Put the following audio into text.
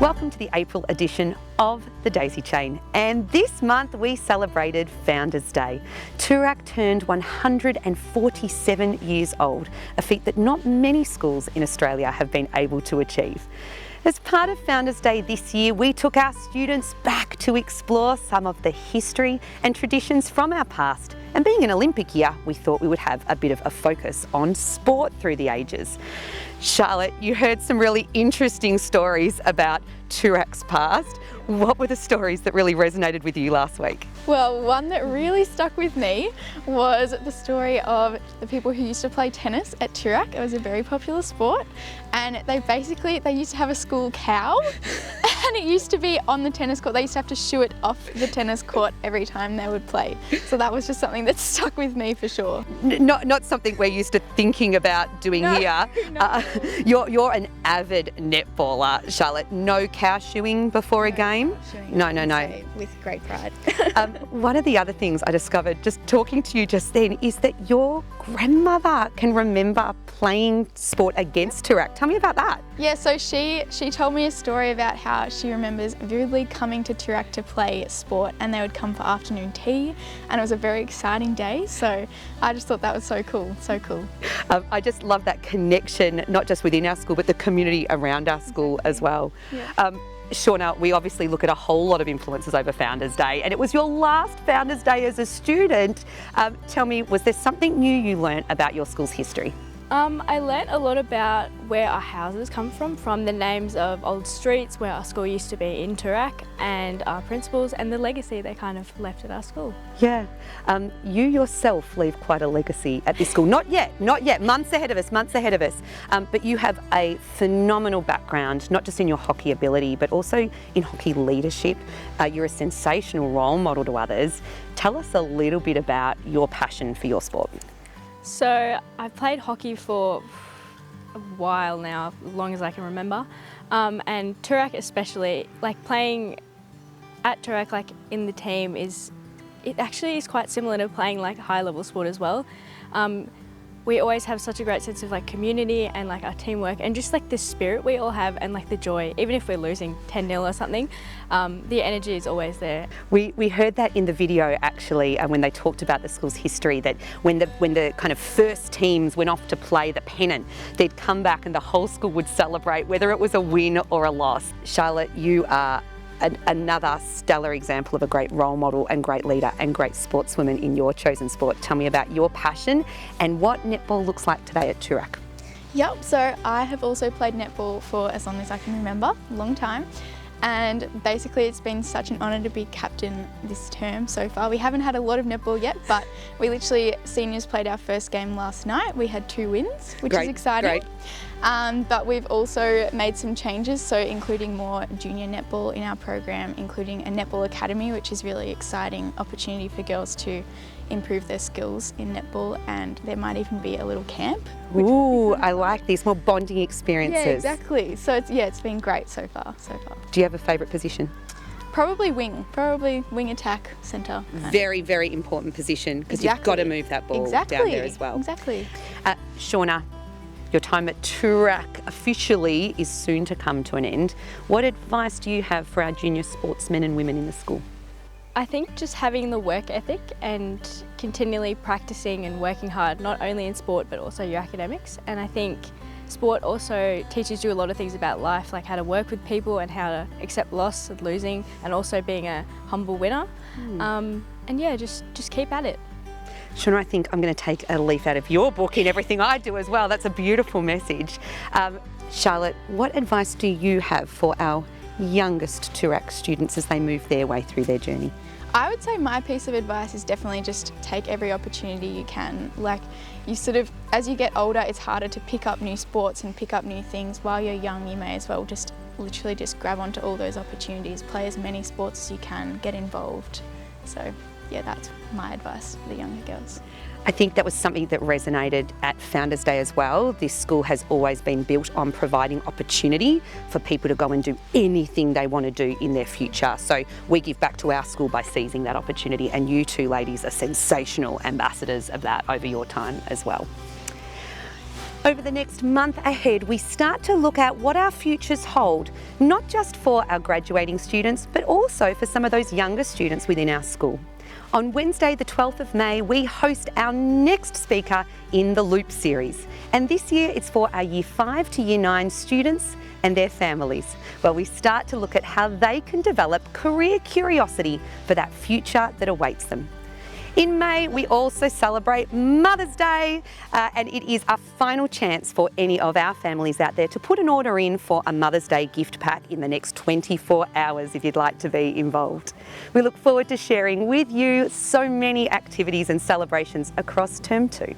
Welcome to the April edition of the Daisy Chain, and this month we celebrated Founders Day. Toorak turned 147 years old, a feat that not many schools in Australia have been able to achieve. As part of Founders Day this year, we took our students back to explore some of the history and traditions from our past. And being an Olympic year, we thought we would have a bit of a focus on sport through the ages. Charlotte, you heard some really interesting stories about Toorak's past. What were the stories that really resonated with you last week? Well, one that really stuck with me was the story of the people who used to play tennis at Toorak. It was a very popular sport, and they used to have a school cow and it used to be on the tennis court. They used to have to shoo it off the tennis court every time they would play. So that was just something that stuck with me for sure. Not something we're used to thinking about doing here. No. You're an avid netballer, Charlotte. No cow shooing before a game? No. With great pride. One of the other things I discovered just talking to you just then is that your grandmother can remember playing sport against Toorak. Tell me about that. Yeah, so she told me a story about how she remembers vividly coming to Toorak to play sport, and they would come for afternoon tea, and it was a very exciting day. So I just thought that was so cool, so cool. I just love that connection, not just within our school, but the community around our school as well. Yeah. Shauna, we obviously look at a whole lot of influences over Founders Day, and it was your last Founders Day as a student. Tell me, was there something new you learnt about your school's history? I learnt a lot about where our houses come from the names of old streets where our school used to be in Toorak, and our principals and the legacy they kind of left at our school. Yeah, you yourself leave quite a legacy at this school. Not yet, months ahead of us. But you have a phenomenal background, not just in your hockey ability, but also in hockey leadership. You're a sensational role model to others. Tell us a little bit about your passion for your sport. So I've played hockey for a while now, as long as I can remember, and Toorak especially, like playing at Toorak like in the team it actually is quite similar to playing like a high level sport as well. We always have such a great sense of like community and like our teamwork and just like the spirit we all have and like the joy, even if we're losing 10-0 or something, the energy is always there. We heard that in the video actually when they talked about the school's history, that when the kind of first teams went off to play the pennant, they'd come back and the whole school would celebrate whether it was a win or a loss. Charlotte, you are another stellar example of a great role model and great leader and great sportswoman in your chosen sport. Tell me about your passion and what netball looks like today at Toorak. Yep, so I have also played netball for as long as I can remember, a long time. And basically it's been such an honour to be captain this term so far. We haven't had a lot of netball yet, but we literally, seniors played our first game last night. We had 2 wins, which is exciting. Great. But we've also made some changes, so including more junior netball in our program, including a netball academy, which is really exciting opportunity for girls to improve their skills in netball, and there might even be a little camp. Ooh, I like these more bonding experiences. Yeah, exactly. So it's been great so far. Do you have a favourite position? Probably wing attack, centre. Very, very important position because you've got to move that ball down there as well. Exactly. Shauna, your time at Toorak officially is soon to come to an end. What advice do you have for our junior sportsmen and women in the school? I think just having the work ethic and continually practicing and working hard, not only in sport but also your academics. And I think sport also teaches you a lot of things about life, like how to work with people and how to accept loss and losing, and also being a humble winner. And yeah, just keep at it. Shauna, I think I'm going to take a leaf out of your book in everything I do as well. That's a beautiful message. Charlotte, what advice do you have for our youngest Toorak students as they move their way through their journey? I would say my piece of advice is definitely just take every opportunity you can. Like, you sort of, as you get older, it's harder to pick up new sports and pick up new things. While you're young, you may as well just literally just grab onto all those opportunities, play as many sports as you can, get involved. So yeah, that's my advice for the younger girls. I think that was something that resonated at Founders Day as well. This school has always been built on providing opportunity for people to go and do anything they want to do in their future. So we give back to our school by seizing that opportunity, and you two ladies are sensational ambassadors of that over your time as well. Over the next month ahead, we start to look at what our futures hold, not just for our graduating students, but also for some of those younger students within our school. On Wednesday, the 12th of May, we host our next speaker in the Loop series. And this year it's for our Year 5 to Year 9 students and their families, where we start to look at how they can develop career curiosity for that future that awaits them. In May, we also celebrate Mother's Day, and it is a final chance for any of our families out there to put an order in for a Mother's Day gift pack in the next 24 hours if you'd like to be involved. We look forward to sharing with you so many activities and celebrations across Term 2.